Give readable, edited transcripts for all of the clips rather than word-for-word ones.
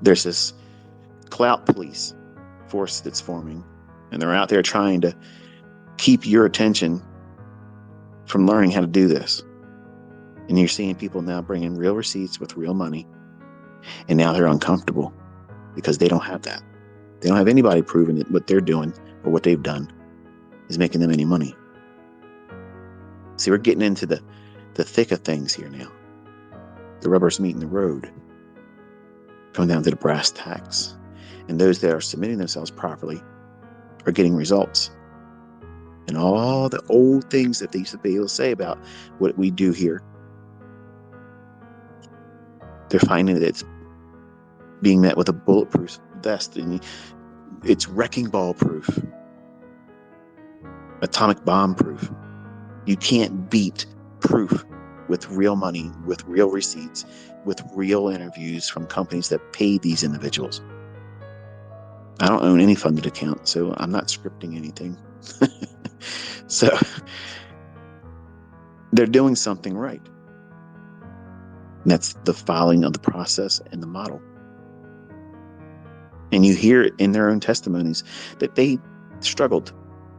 There's this clout police force that's forming, and they're out there trying to keep your attention from learning how to do this. And you're seeing people now bringing real receipts with real money, and now they're uncomfortable because they don't have that. They don't have anybody proving that what they're doing or what they've done is making them any money. See, we're getting into the thick of things here now. The rubber's meeting the road, coming down to the brass tacks. And those that are submitting themselves properly are getting results. And all the old things that they used to be able to say about what we do here, they're finding that it's being met with a bulletproof vest. And it's wrecking ball proof, atomic bomb proof. You can't beat proof with real money, with real receipts, with real interviews from companies that pay these individuals. I don't own any funded account, so I'm not scripting anything. So they're doing something right. And that's the following of the process and the model. And you hear it in their own testimonies that they struggled,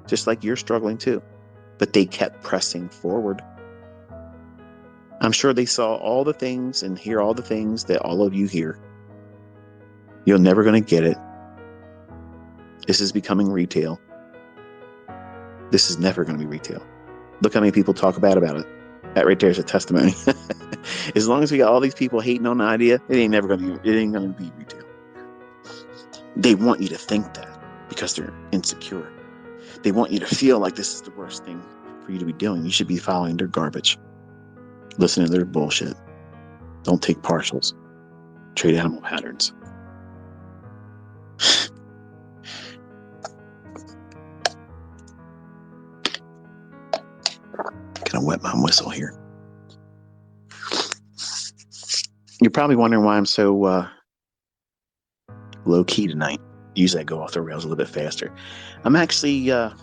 just like you're struggling too. But they kept pressing forward. I'm sure they saw all the things and hear all the things that all of you hear. You're never going to get it. This is becoming retail. This is never going to be retail. Look how many people talk bad about it. That right there is a testimony. As long as we got all these people hating on the idea, it ain't going to be retail. They want you to think that because they're insecure. They want you to feel like this is the worst thing for you to be doing. You should be following their garbage. Listen to their bullshit. Don't take partials. Trade animal patterns. Gonna wet my whistle here. You're probably wondering why I'm so low key tonight. Usually I go off the rails a little bit faster. I'm actually under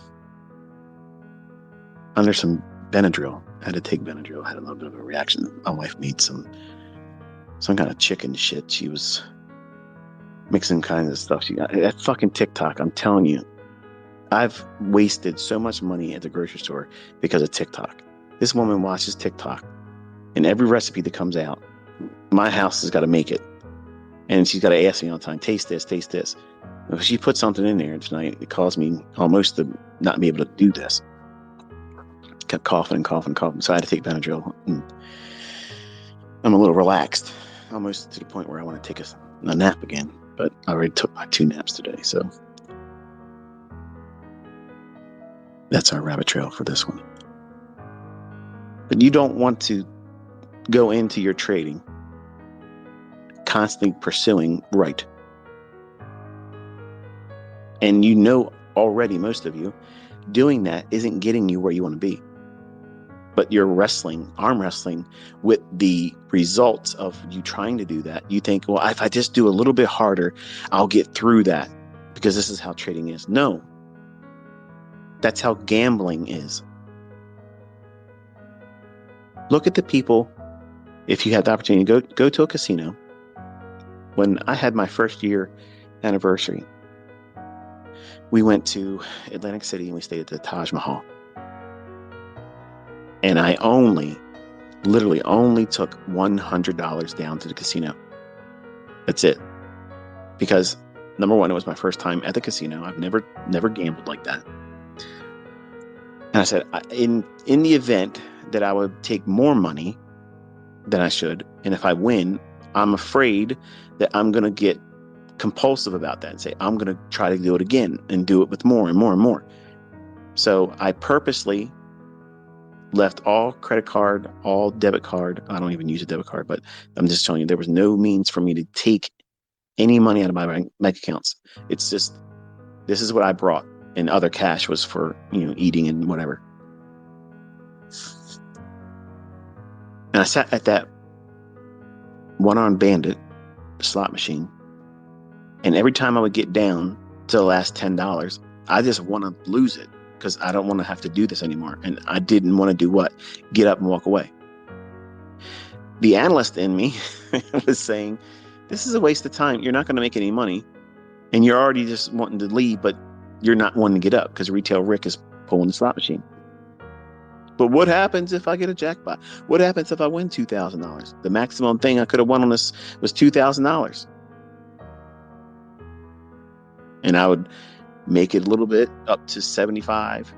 some Benadryl. I had to take Benadryl. I had a little bit of a reaction. My wife made some kind of chicken shit. She was mixing kinds of stuff. That fucking TikTok, I'm telling you. I've wasted so much money at the grocery store because of TikTok. This woman watches TikTok, and every recipe that comes out, my house has got to make it. And she's got to ask me all the time, taste this, taste this. If she put something in there tonight, it caused me almost to not be able to do this. Kept coughing. So I had to take Benadryl. And I'm a little relaxed, almost to the point where I want to take a nap again. But I already took my 2 naps today, so that's our rabbit trail for this one. But you don't want to go into your trading constantly pursuing right. And you know already, most of you, doing that isn't getting you where you want to be. But you're arm wrestling with the results of you trying to do that. You think, well, if I just do a little bit harder, I'll get through that because this is how trading is. No, that's how gambling is. Look at the people. If you have the opportunity, go to a casino. When I had my first year anniversary, we went to Atlantic City and we stayed at the Taj Mahal. And I literally only took $100 down to the casino. That's it. Because number one, it was my first time at the casino. I've never gambled like that. And I said, in the event that I would take more money than I should, and if I win, I'm afraid that I'm going to get compulsive about that and say, I'm going to try to do it again and do it with more and more and more. So I purposely left all credit card, all debit card. I don't even use a debit card, but I'm just telling you, there was no means for me to take any money out of my bank accounts. It's just, this is what I brought, and other cash was for, eating and whatever. And I sat at that one-armed bandit slot machine, and every time I would get down to the last $10, I just want to lose it because I don't want to have to do this anymore. And I didn't want to do what? Get up and walk away. The analyst in me was saying, this is a waste of time. You're not going to make any money, and you're already just wanting to leave, but you're not wanting to get up because retail Rick is pulling the slot machine. But what happens if I get a jackpot? What happens if I win $2,000? The maximum thing I could have won on this was $2,000. And I would make it a little bit up to 75,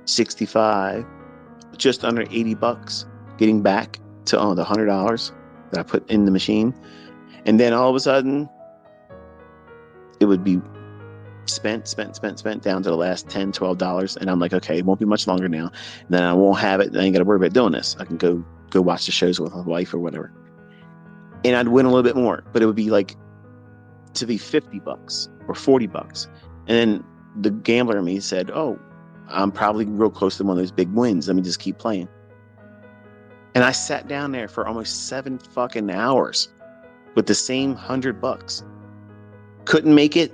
65, just under $80, getting back to the $100 that I put in the machine. And then all of a sudden, it would be spent down to the last $10, $12. And I'm like, okay, it won't be much longer now. And then I won't have it. I ain't got to worry about doing this. I can go watch the shows with my wife or whatever. And I'd win a little bit more, but it would be like to be $50 or $40. And then the gambler in me said, oh, I'm probably real close to one of those big wins. Let me just keep playing. And I sat down there for almost 7 fucking hours with the same $100. Couldn't make it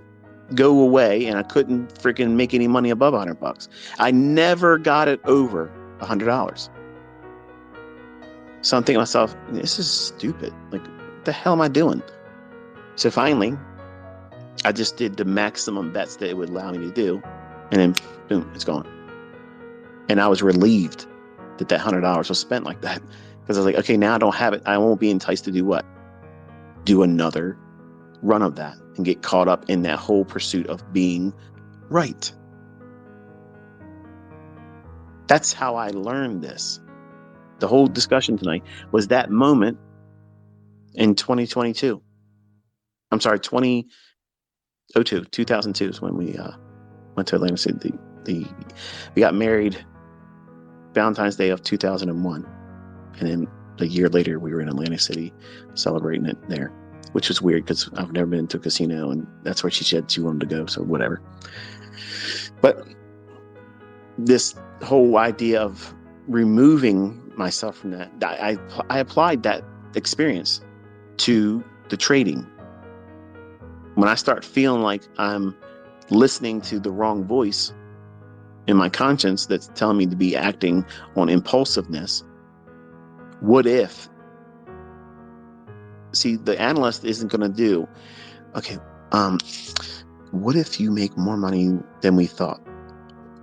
go away, and I couldn't freaking make any money above $100. I never got it over $100. So I'm thinking to myself, this is stupid. Like, what the hell am I doing? So finally, I just did the maximum bets that it would allow me to do, and then boom, it's gone. And I was relieved that $100 was spent like that, because I was like, okay, now I don't have it. I won't be enticed to do what? Do another run of that and get caught up in that whole pursuit of being right. That's how I learned this. The whole discussion tonight was that moment in 2022. I'm sorry, 2002 is when we went to Atlantic City. We got married Valentine's Day of 2001. And then a year later, we were in Atlantic City celebrating it there, which was weird because I've never been to a casino, and that's where she said she wanted to go, so whatever. But this whole idea of removing myself from that, I applied that experience to the trading. When I start feeling like I'm listening to the wrong voice in my conscience that's telling me to be acting on impulsiveness, what if? See, the analyst isn't going to do, okay, what if you make more money than we thought?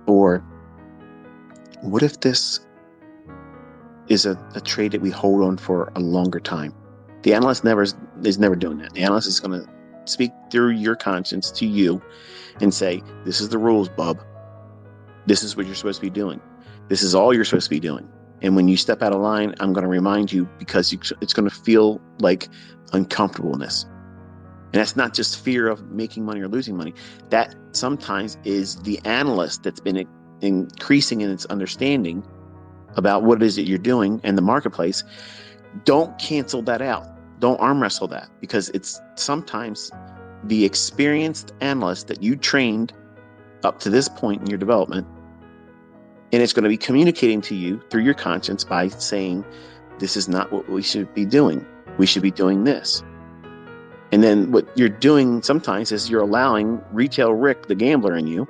Or what if this is a trade that we hold on for a longer time? The analyst is never doing that. The analyst is going to speak through your conscience to you and say, this is the rules, bub. This is what you're supposed to be doing. This is all you're supposed to be doing. And when you step out of line, I'm going to remind you, because it's going to feel like uncomfortableness. And that's not just fear of making money or losing money. That sometimes is the analyst that's been increasing in its understanding about what it is that you're doing in the marketplace. Don't cancel that out. Don't arm wrestle that, because it's sometimes the experienced analyst that you trained up to this point in your development. And it's going to be communicating to you through your conscience by saying, this is not what we should be doing. We should be doing this. And then what you're doing sometimes is you're allowing retail Rick, the gambler in you,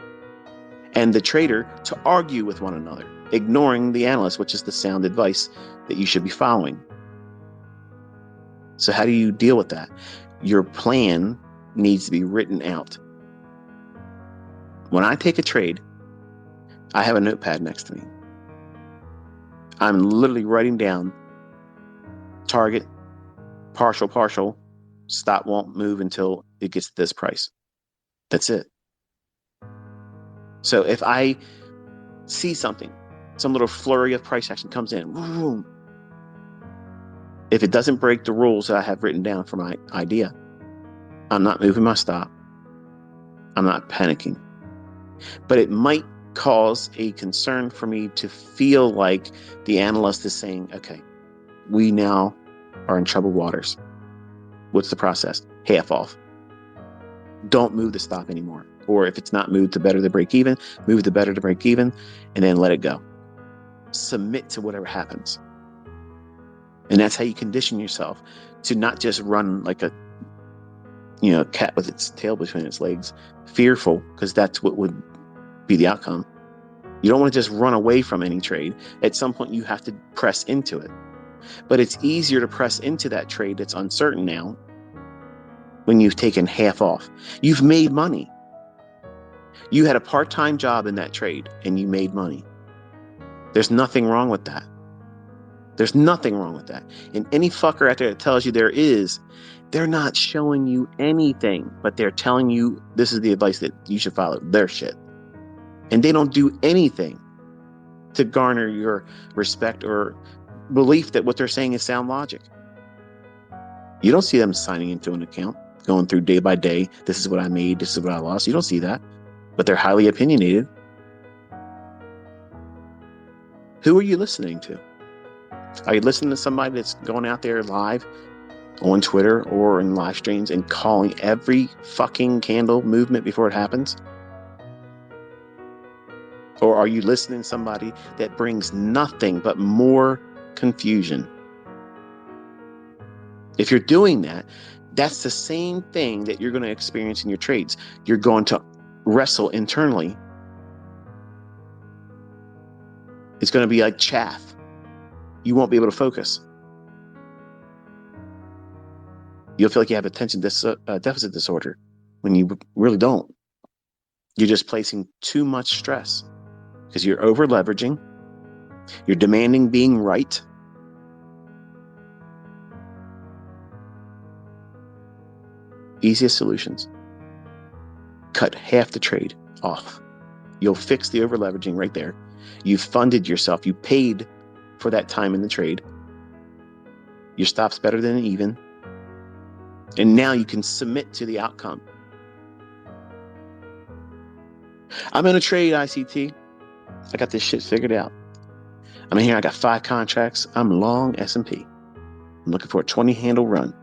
and the trader to argue with one another, ignoring the analyst, which is the sound advice that you should be following. So how do you deal with that? Your plan needs to be written out. When I take a trade, I have a notepad next to me. I'm literally writing down target, partial, stop won't move until it gets to this price. That's it. So if I see something, some little flurry of price action comes in, boom. If it doesn't break the rules that I have written down for my idea, I'm not moving my stop. I'm not panicking. But it might cause a concern for me to feel like the analyst is saying, okay, we now are in troubled waters. What's the process? Half off. Don't move the stop anymore. Or if it's not moved to better to break even, move the better to break even, and then let it go. Submit to whatever happens. And that's how you condition yourself to not just run like a cat with its tail between its legs, fearful, because that's what would be the outcome. You don't want to just run away from any trade. At some point, you have to press into it. But it's easier to press into that trade that's uncertain now when you've taken half off. You've made money. You had a part-time job in that trade and you made money. There's nothing wrong with that. There's nothing wrong with that. And any fucker out there that tells you there is, they're not showing you anything, but they're telling you this is the advice that you should follow, their shit. And they don't do anything to garner your respect or belief that what they're saying is sound logic. You don't see them signing into an account, going through day by day. This is what I made. This is what I lost. You don't see that, but they're highly opinionated. Who are you listening to? Are you listening to somebody that's going out there live on Twitter or in live streams and calling every fucking candle movement before it happens? Or are you listening to somebody that brings nothing but more confusion? If you're doing that, that's the same thing that you're going to experience in your trades. You're going to wrestle internally. It's going to be like chaff. You won't be able to focus. You'll feel like you have attention deficit disorder when you really don't. You're just placing too much stress because you're over leveraging. You're demanding being right. Easiest solutions. Cut half the trade off. You'll fix the over leveraging right there. You've funded yourself. You paid for that time in the trade. Your stop's better than an even. And now you can submit to the outcome. I'm in a trade, ICT. I got this shit figured out. I'm in here. I got 5 contracts. I'm long S&P. I'm looking for a 20 handle run.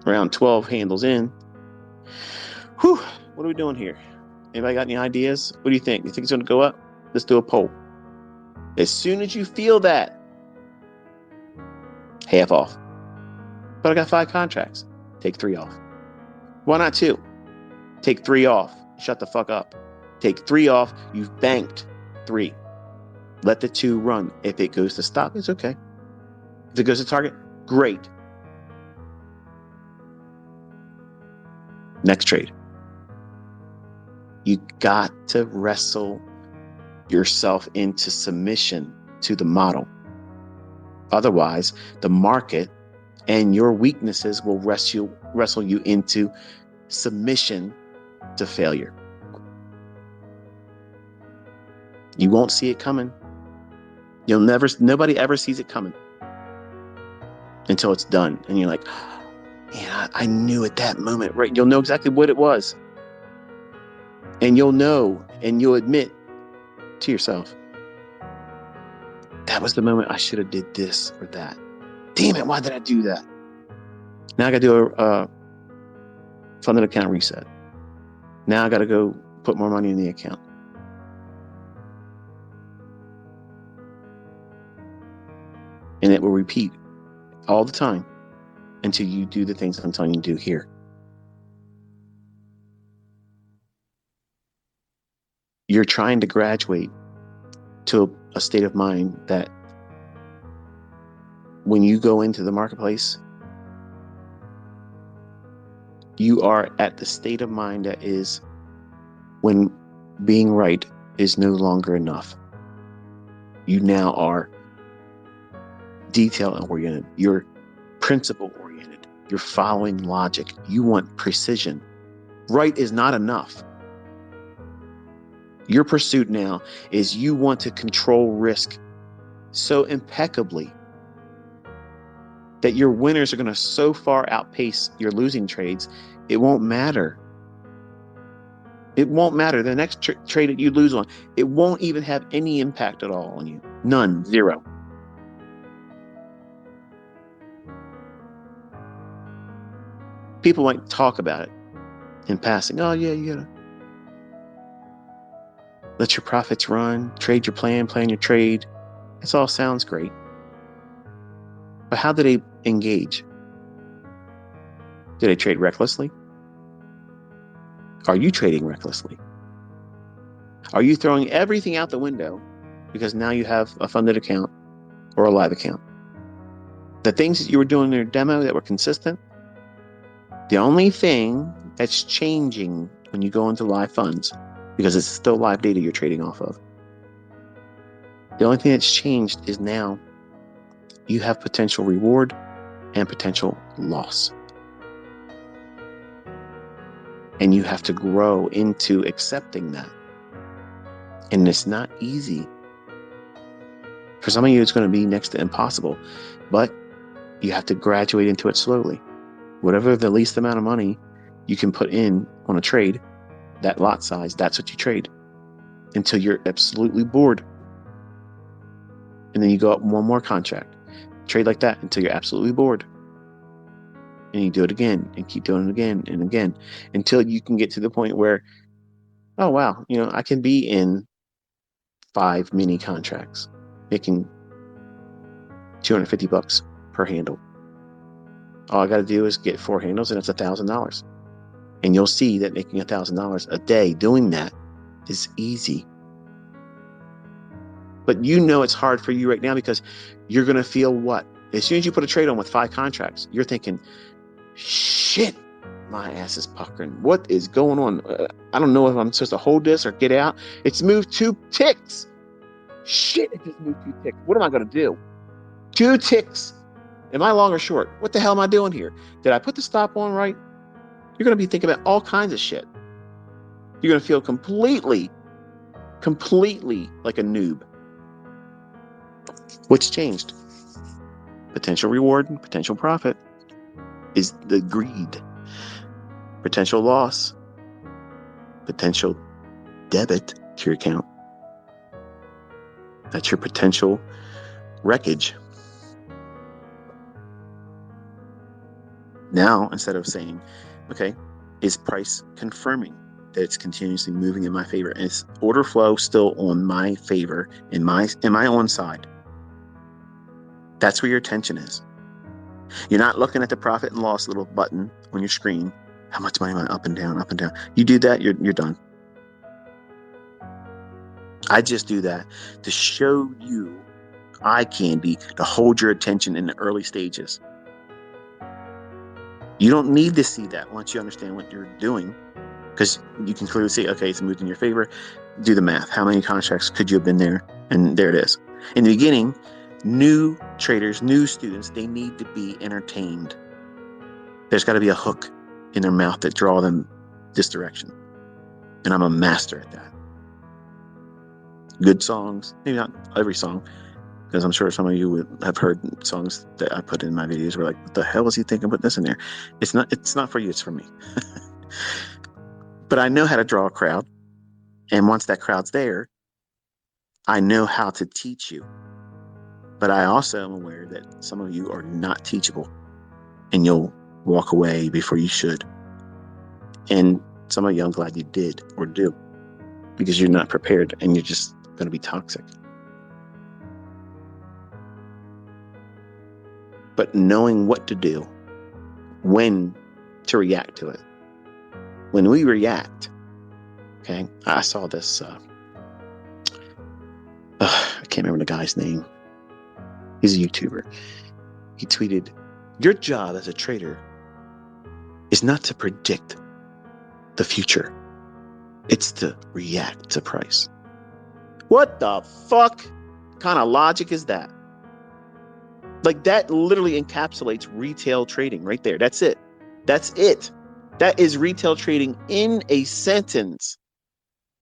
Around 12 handles in. Whew. What are we doing here? Anybody got any ideas? What do you think? You think it's going to go up? Let's do a poll. As soon as you feel that, half off. But I got 5 contracts. Take 3 off. Why not 2? Take 3 off. Shut the fuck up. Take 3 off. You've banked 3. Let the 2 run. If it goes to stop, it's okay. If it goes to target, great. Next trade. You got to wrestle yourself into submission to the model. Otherwise, the market and your weaknesses will wrestle you into submission to failure. You won't see it coming. Nobody ever sees it coming until it's done. And you're like, man, I knew at that moment, right? You'll know exactly what it was. And you'll know, and you'll admit to yourself, that was the moment I should have did this or that. Damn it, why did I do that? Now I got to do a funded account reset. Now I got to go put more money in the account. And it will repeat all the time until you do the things I'm telling you to do here. You're trying to graduate to a state of mind that when you go into the marketplace, you are at the state of mind that is when being right is no longer enough. You now are detail-oriented. You're principle-oriented. You're following logic. You want precision. Right is not enough. Your pursuit now is you want to control risk so impeccably that your winners are going to so far outpace your losing trades, it won't matter. It won't matter. The next trade that you lose on, it won't even have any impact at all on you. None. Zero. People might talk about it in passing. Oh, yeah, you gotta let your profits run, trade your plan your trade. This all sounds great. But how do they engage? Do they trade recklessly? Are you trading recklessly? Are you throwing everything out the window because now you have a funded account or a live account? The things that you were doing in your demo that were consistent, the only thing that's changing when you go into live funds, because it's still live data you're trading off of, the only thing that's changed is now you have potential reward and potential loss. And you have to grow into accepting that. And it's not easy. For some of you, it's going to be next to impossible, but you have to graduate into it slowly. Whatever the least amount of money you can put in on a trade, that lot size, that's what you trade until you're absolutely bored. And then you go up one more contract, trade like that until you're absolutely bored. And you do it again and keep doing it again and again until you can get to the point where, oh, wow, I can be in 5 mini contracts making $250 per handle. All I got to do is get 4 handles and it's $1,000. And you'll see that making $1,000 a day doing that is easy. But it's hard for you right now because you're going to feel what? As soon as you put a trade on with 5 contracts, you're thinking, shit, my ass is puckering. What is going on? I don't know if I'm supposed to hold this or get out. It's moved 2 ticks. Shit, it just moved 2 ticks. What am I going to do? 2 ticks. Am I long or short? What the hell am I doing here? Did I put the stop on right? You're going to be thinking about all kinds of shit. You're going to feel completely like a noob. What's changed? Potential reward and potential profit is the greed. Potential loss, potential debit to your account. That's your potential wreckage. Now, instead of saying, okay, is price confirming that it's continuously moving in my favor? And is order flow still on my favor, in my own side? That's where your attention is. You're not looking at the profit and loss little button on your screen. How much money am I up and down, up and down? You do that, you're done. I just do that to show you eye candy, to hold your attention in the early stages. You don't need to see that once you understand what you're doing, because you can clearly see, okay, it's moved in your favor. Do the math. How many contracts could you have been there? And there it is. In the beginning, new traders, new students, they need to be entertained. There's got to be a hook in their mouth that draw them this direction. And I'm a master at that. Good songs, maybe not every song, because I'm sure some of you would have heard songs that I put in my videos where like, what the hell was he thinking putting this in there? It's not for you, it's for me. But I know how to draw a crowd. And once that crowd's there, I know how to teach you. But I also am aware that some of you are not teachable and you'll walk away before you should. And some of you, I'm glad you did or do, because you're not prepared and you're just going to be toxic. But knowing what to do, when to react to it. When we react, okay, I saw this, I can't remember the guy's name. He's a YouTuber. He tweeted, your job as a trader is not to predict the future. It's to react to price. What the fuck kind of logic is that? Like, that literally encapsulates retail trading right there. That's it. That's it. That is retail trading in a sentence.